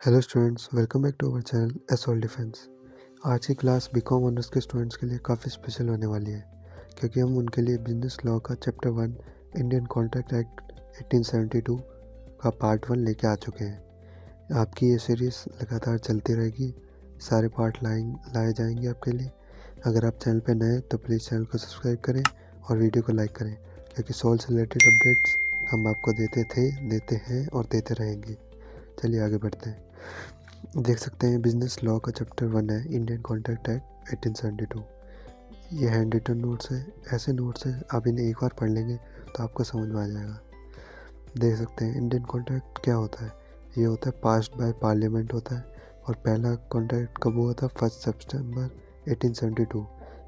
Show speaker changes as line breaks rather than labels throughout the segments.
Hello students, welcome back to our channel एसोल defence. आज की क्लास बीकॉम ऑनर्स के स्टूडेंट्स के लिए काफ़ी स्पेशल होने वाली है क्योंकि हम उनके लिए बिजनेस लॉ का चैप्टर 1 इंडियन कॉन्ट्रैक्ट एक्ट 1872 का पार्ट 1 लेके आ चुके हैं। आपकी ये सीरीज़ लगातार चलती रहेगी, सारे पार्ट लाए जाएंगे आपके लिए। अगर आप चैनल पर नए हैं तो प्लीज़ चैनल को सब्सक्राइब करें और वीडियो को लाइक करें क्योंकि सोल से रिलेटेड अपडेट्स हम आपको देते हैं और देते रहेंगे। चलिए आगे बढ़ते हैं। देख सकते हैं बिजनेस लॉ का चैप्टर 1 है इंडियन कॉन्ट्रैक्ट एक्ट 1872। ये हैंड रिटन नोट्स है, ऐसे नोट्स हैं आप इन्हें एक बार पढ़ लेंगे तो आपको समझ में आ जाएगा। देख सकते हैं इंडियन कॉन्ट्रैक्ट क्या होता है। ये होता है पास्ड बाय पार्लियामेंट होता है और पहला कॉन्ट्रैक्ट कब हुआ था? 1 सितंबर 1872।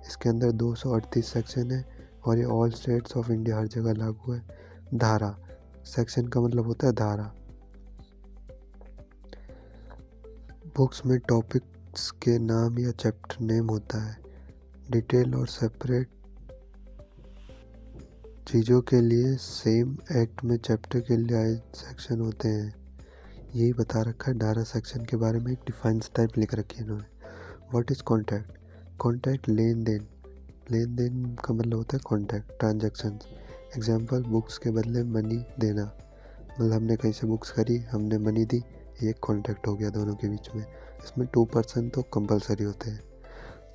इसके अंदर 238 सेक्शन है और ये ऑल स्टेट्स ऑफ इंडिया हर जगह लागू है। धारा, सेक्शन का मतलब होता है धारा। बुक्स में टॉपिक्स के नाम या चैप्टर नेम होता है। डिटेल और सेपरेट चीज़ों के लिए सेम एक्ट में चैप्टर के लिए सेक्शन होते हैं। यही बता रखा है। धारा सेक्शन के बारे में एक डिफाइंस टाइप लिख रखी है इन्होंने। What is contract? कॉन्ट्रैक्ट लेन देन का मतलब होता है कॉन्ट्रैक्ट, ट्रांजैक्शन। एग्जाम्पल, बुक्स के बदले मनी देना, मतलब हमने कहीं से बुक्स खरी, हमने मनी दी, ये कॉन्ट्रैक्ट हो गया दोनों के बीच में। इसमें 2% तो कंपलसरी होते हैं।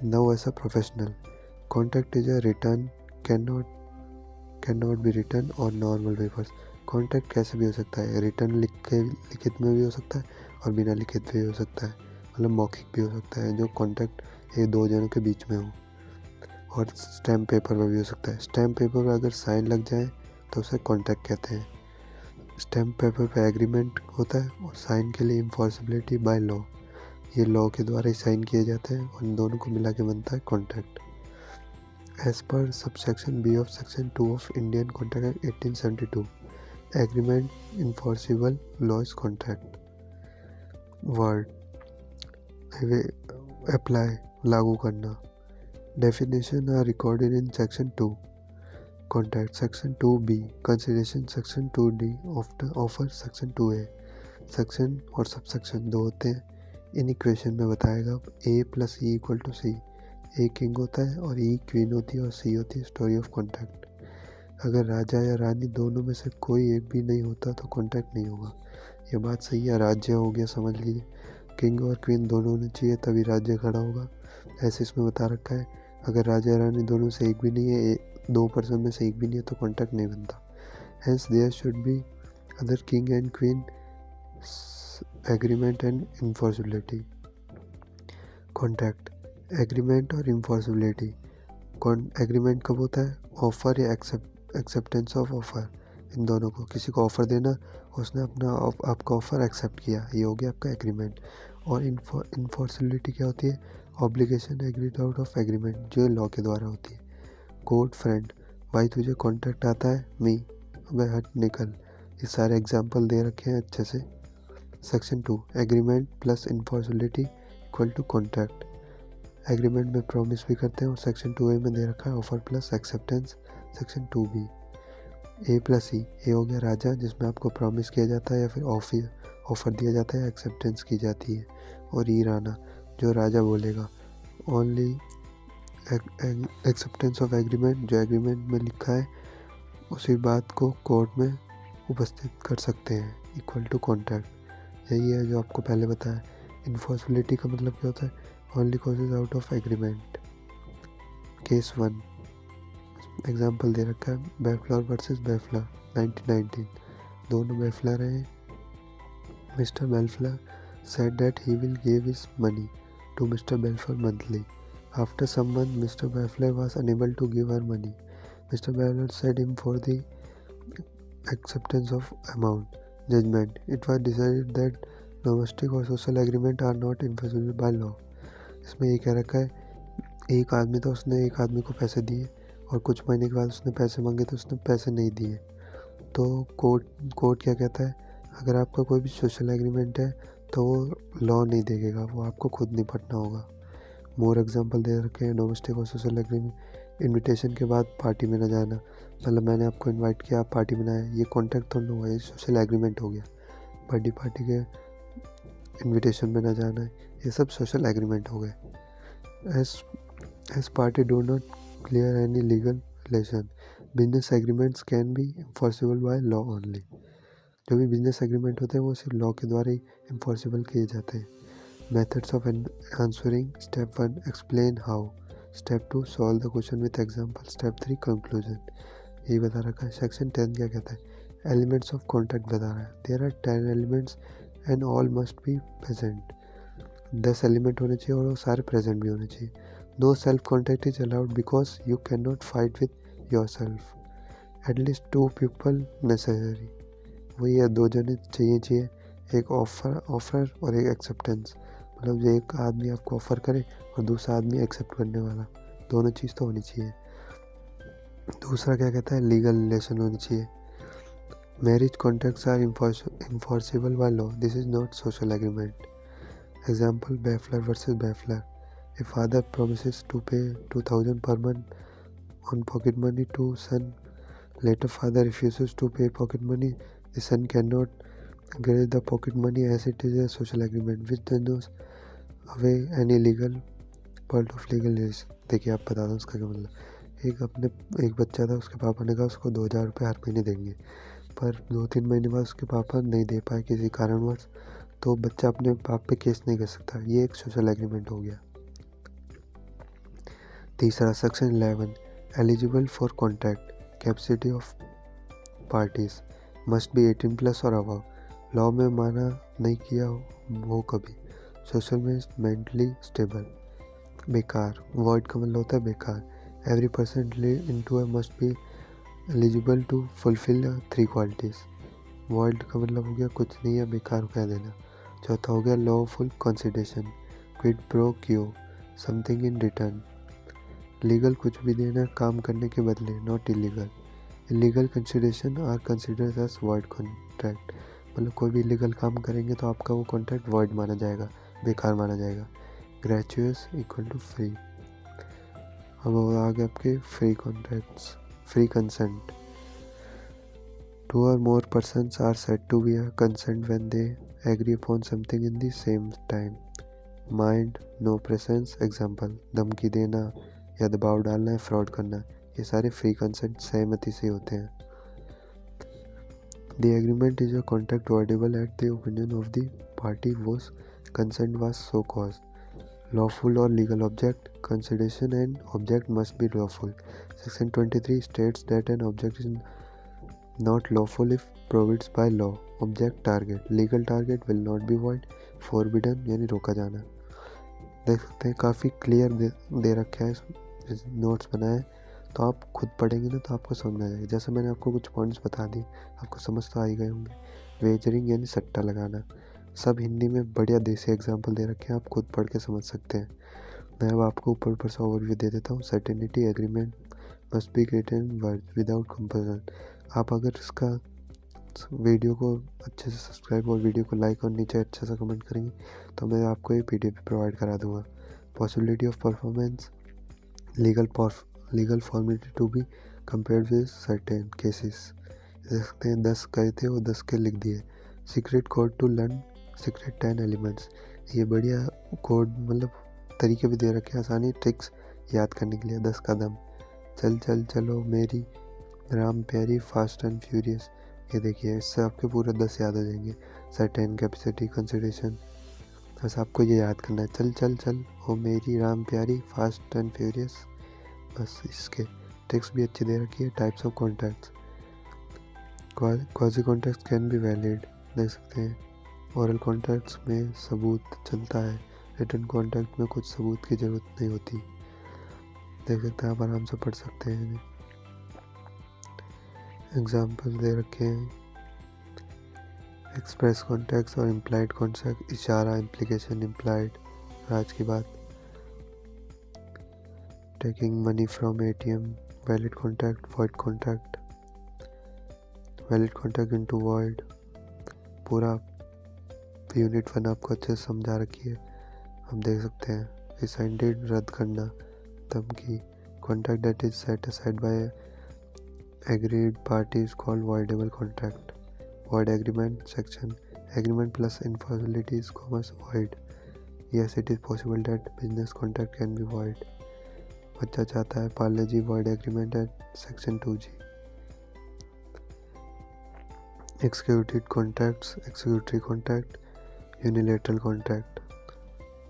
Now as a professional, contract is a return can not be return और नॉर्मल पेपर्स। कॉन्ट्रैक्ट कैसे भी हो सकता है, रिटर्न लिखित में भी हो सकता है और बिना लिखित भी हो सकता है, मतलब मौखिक भी हो सकता है, जो कॉन्ट्रैक्ट ये दो जनों के बीच में हो। और स्टैम्प पेपर पर भी हो सकता है। स्टैम्प पेपर पर अगर साइन लग जाए तो उसे कॉन्ट्रैक्ट कहते हैं। स्टैम्प पेपर पे एग्रीमेंट होता है और साइन के लिए इन्फॉर्सिबिलिटी बाय लॉ, ये लॉ के द्वारा ही साइन किए जाते हैं और इन दोनों को मिला के बनता है contract. As per subsection B of section 2 of Indian contract act 1872, agreement enforceable law is contract. Word apply, लागू करना। Definition are recorded in section 2 contract. Section 2B consideration, section 2D offer, section 2A। Section और subsection दो होते हैं। इन equation में बताएगा A plus E equal to C। A king होता है और E क्वीन होती है और C होती है स्टोरी ऑफ कॉन्ट्रैक्ट। अगर राजा या रानी दोनों में से कोई एक भी नहीं होता तो कॉन्ट्रैक्ट नहीं होगा। ये बात सही है। राज्य हो गया, समझ लीजिए, किंग और क्वीन दोनों होने चाहिए तभी राज्य खड़ा होगा, ऐसे इसमें बता रखा है। अगर राजा या रानी दोनों से एक भी नहीं है, 2% में से एक भी नहीं है तो कॉन्ट्रैक्ट नहीं बनता। Hence there should be other king and queen agreement and enforceability. Contract, agreement और इन्फॉर्सिबिलिटी। एग्रीमेंट कब होता है? ऑफर या एक्सेप्टेंस ऑफ ऑफर, इन दोनों को, किसी को ऑफर देना, उसने आपका ऑफर एक्सेप्ट किया, ये हो गया आपका एग्रीमेंट। और इन्फॉर्सिबिलिटी क्या होती है? Obligation agreed out of agreement, जो लॉ के द्वारा होती है। कोड फ्रेंड, भाई तुझे कॉन्ट्रैक्ट आता है? मी, अबे हट निकल। ये सारे एग्जाम्पल दे रखे हैं अच्छे से। Section 2, agreement plus enforceability equal to contract. Agreement में प्रॉमिस भी करते हैं और सेक्शन 2A में दे रखा है offer plus acceptance. Section 2B A plus E, ए हो गया राजा जिसमें आपको प्रॉमिस किया जाता है या फिर ऑफर दिया जाता है, एक्सेप्टेंस की जाती है। और ई राना, जो राजा बोलेगा। ओनली एक्सेप्टेंस ऑफ एग्रीमेंट, जो एग्रीमेंट में लिखा है उसी बात को कोर्ट में उपस्थित कर सकते हैं, इक्वल टू कॉन्ट्रैक्ट। यही है जो आपको पहले बताया। इन्फॉर्सिबिलिटी का मतलब क्या होता है? Only causes out of agreement. Case 1 example दे रखा है, बेफ्लर वर्सेस बेफ्लर 1919। दोनों बेफ्लर हैं। Mister Balfour said that he will give his money to Mr. Belfer monthly. After some months, Mr. Belfer was unable to give her money. Mr. Belfer said him for the acceptance of amount. Judgment. It was decided that domestic or social agreement are not enforceable by law. इसमें ये कह रखा है, एक आदमी था, उसने एक आदमी को पैसे दिए और कुछ महीने के बाद उसने पैसे मांगे तो उसने पैसे नहीं दिए। तो कोर्ट क्या कहता है? अगर आपका कोई भी सोशल एग्रीमेंट है तो वो लॉ नहीं देखेगा, वो आपको खुद निपटना होगा। मोर एग्जांपल दे रखे हैं, डोमेस्टिक और सोशल एग्रीमेंट। इनविटेशन के बाद पार्टी में न जाना, मतलब मैंने आपको इनवाइट किया, आप पार्टी में आए, ये कॉन्ट्रैक्ट तो नहीं हुआ, ये सोशल एग्रीमेंट हो गया। बर्थडे पार्टी के इनविटेशन में ना जाना है, ये सब सोशल एग्रीमेंट हो गए. As party do not clear any legal relation, business agreements can be enforceable by law only. जो भी बिजनेस एग्रीमेंट होते हैं वो सिर्फ लॉ के द्वारा ही इन्फोर्सिबल किए जाते हैं. Methods of answering. Step 1 explain how. Step 2 solve the question with example. Step 3 conclusion. यही बता रखा है. सेक्शन 10 क्या कहता है? एलिमेंट्स ऑफ कॉन्ट्रैक्ट बता रहा है. There are 10 elements and all must be present. 10 element होने चाहिए और वो सारे प्रेजेंट भी होने चाहिए. No self contact is allowed because you can not fight with your self. At least 2 people necessary. वही है, 2 जने चाहिए. एक ऑफर और एक एक्सेप्टेंस. मतलब जो एक आदमी आपको ऑफर करे और दूसरा आदमी एक्सेप्ट करने वाला, दोनों चीज़ तो होनी चाहिए. दूसरा क्या कहता है? लीगल रिलेशन होनी चाहिए. Marriage contracts are enforceable by law. This is not social agreement. Example Balfour versus Balfour. A father promises to pay 2000 per month on pocket money to son. Later father refuses to pay pocket money. The son cannot grant the pocket money as it is a social agreement which does not away any legal part of legal relation. देखिए आप बता दो उसका क्या मतलब. एक बच्चा था, उसके पापा ने कहा उसको 2000 रुपये हर महीने देंगे, पर 2-3 महीने बाद उसके पापा नहीं दे पाए किसी कारणवश, तो बच्चा अपने बाप पे केस नहीं कर सकता. ये एक सोशल एग्रीमेंट हो गया. तीसरा section 11 eligible for contract. Capacity of parties must be 18+ और अबव. लॉ में माना नहीं किया हो कभी. सोशल में मेंटली स्टेबल. बेकार. वॉइड का मतलब होता है बेकार. Every person into a must be eligible to fulfil 3 qualities. Void का मतलब हो गया कुछ नहीं है, बेकार कह देना. चौथा हो गया lawful consideration. Quid pro quo, something in return. Legal कुछ भी देना काम करने के बदले, not illegal. Illegal consideration are considered as void contract. मतलब कोई भी इलीगल काम करेंगे तो आपका वो कॉन्ट्रैक्ट वॉइड माना जाएगा, बेकार माना जाएगा. Gratuitous equal to free. अब आ गए आपके free contracts. Free consent. 2 or more persons are said to be a consent when they agree upon something in the same time. Mind, no presence. Example धमकी देना या दबाव डालना है, फ्रॉड करना, ये सारे फ्री कंसेंट सहमति से होते हैं. The agreement is a contract voidable at the opinion of the party whose consent was so cause. Lawful और legal object. Consideration and object must be lawful. Section 23 states that an object is not lawful if prohibits by law. Object target. Legal target will not be void. Forbidden यानी रोका जाना. देख सकते हैं काफ़ी clear दे रखा है, नोट्स बनाए, तो आप खुद पढ़ेंगे ना तो आपको समझ आ जाएगा. जैसे मैंने आपको कुछ पॉइंट्स बता दिए, आपको समझ तो आ ही गए होंगे. वेजरिंग यानी सट्टा लगाना. सब हिंदी में बढ़िया देसी एग्जांपल दे रखे हैं, आप खुद पढ़ के समझ सकते हैं. मैं अब आपको ऊपर से ओवरव्यू दे देता हूँ. Certainty agreement must be written word without compulsion. आप अगर इसका वीडियो को अच्छे से सब्सक्राइब और वीडियो को लाइक और नीचे अच्छा सा कमेंट करेंगे तो मैं आपको ये PDF प्रोवाइड करा दूंगा. Possibility of performance. Legal formality to be compared with certain cases. देख सकते हैं 10 कहे थे वो 10 के लिख दिए. Secret code to learn secret 10 elements. ये बढ़िया कोड मतलब तरीके भी दे रखे हैं, आसानी ट्रिक्स याद करने के लिए. 10 कदम. चल चल चलो मेरी राम प्यारी, फास्ट एंड फ्यूरियस. ये देखिए इससे आपके पूरे 10 याद हो जाएंगे. सर्टेन, कैपेसिटी, कंसिडरेशन, बस आपको ये याद करना है. चल चल चल ओ मेरी राम प्यारी, फास्ट एंड फ्यूरियस. बस इसके ट्रिक्स भी अच्छी दे रखी है. Types of contracts. Quasi contracts can be valid. देख सकते हैं ओरल कॉन्ट्रैक्ट्स में सबूत चलता है. रिटन कॉन्ट्रैक्ट में कुछ सबूत की ज़रूरत नहीं होती. देख सकते हैं आप आराम से पढ़ सकते हैं. एग्जाम्पल दे रखे हैं. एक्सप्रेस कॉन्ट्रैक्ट्स और इम्प्लाइड कॉन्ट्रैक्ट. इशारा, इम्प्लीकेशन, इम्प्लाइड. आज की बात. Taking money from ATM. Valid contract, void contract. Valid contract into void. पूरा यूनिट 1 आपको अच्छे से समझा रखी है, हम देख सकते हैं. रिसाइंडेड रद्द करना. धमकी. Contract that is set aside by agreed party is called voidable contract. Void agreement. Section Agreement plus enforceability is commerce void. Yes, it is possible that business contract can be void. बच्चा चाहता है पार्ले जी void agreement at section 2G. Executed contracts, executory contract, unilateral contract.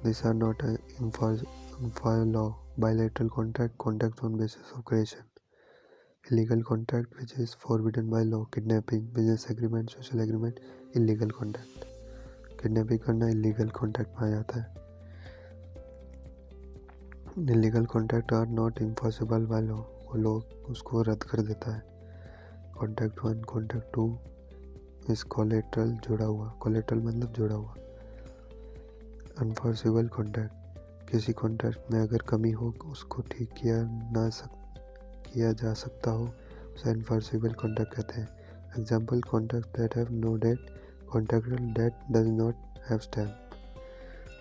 These are not enforceable law. Bilateral contract, contract on basis of creation. Illegal contract which is forbidden by law. Kidnapping, business agreement, social agreement, illegal contract. Kidnapping करना illegal contract में आ जाता है. Illegal contract are not enforceable by law. वो लोग उसको रद्द कर देता है. Contract 1, contract 2 is collateral, जुड़ा हुआ. Collateral मतलब जुड़ा हुआ. Enforceable contract, किसी कॉन्ट्रैक्ट में अगर कमी हो उसको ठीक किया जा सकता हो उसे एनफोर्सेबल कॉन्ट्रैक्ट कहते हैं. Example contract that have no date, contractual date does not have stamp.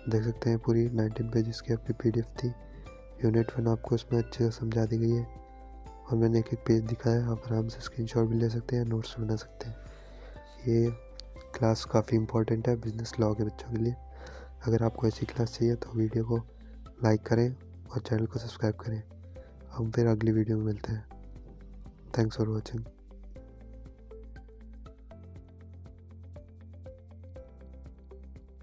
देख सकते हैं पूरी 19 पेजेस की आपकी PDF थी. यूनिट 1 आपको उसमें अच्छे से समझा दी गई है और मैंने एक पेज दिखाया. आप आराम से स्क्रीनशॉट भी ले सकते हैं, नोट्स बना सकते हैं. ये क्लास काफ़ी इंपॉर्टेंट है बिजनेस लॉ के बच्चों के लिए. अगर आपको ऐसी क्लास चाहिए तो वीडियो को लाइक करें और चैनल को सब्सक्राइब करें. हम फिर अगली वीडियो में मिलते हैं. Thanks for watching.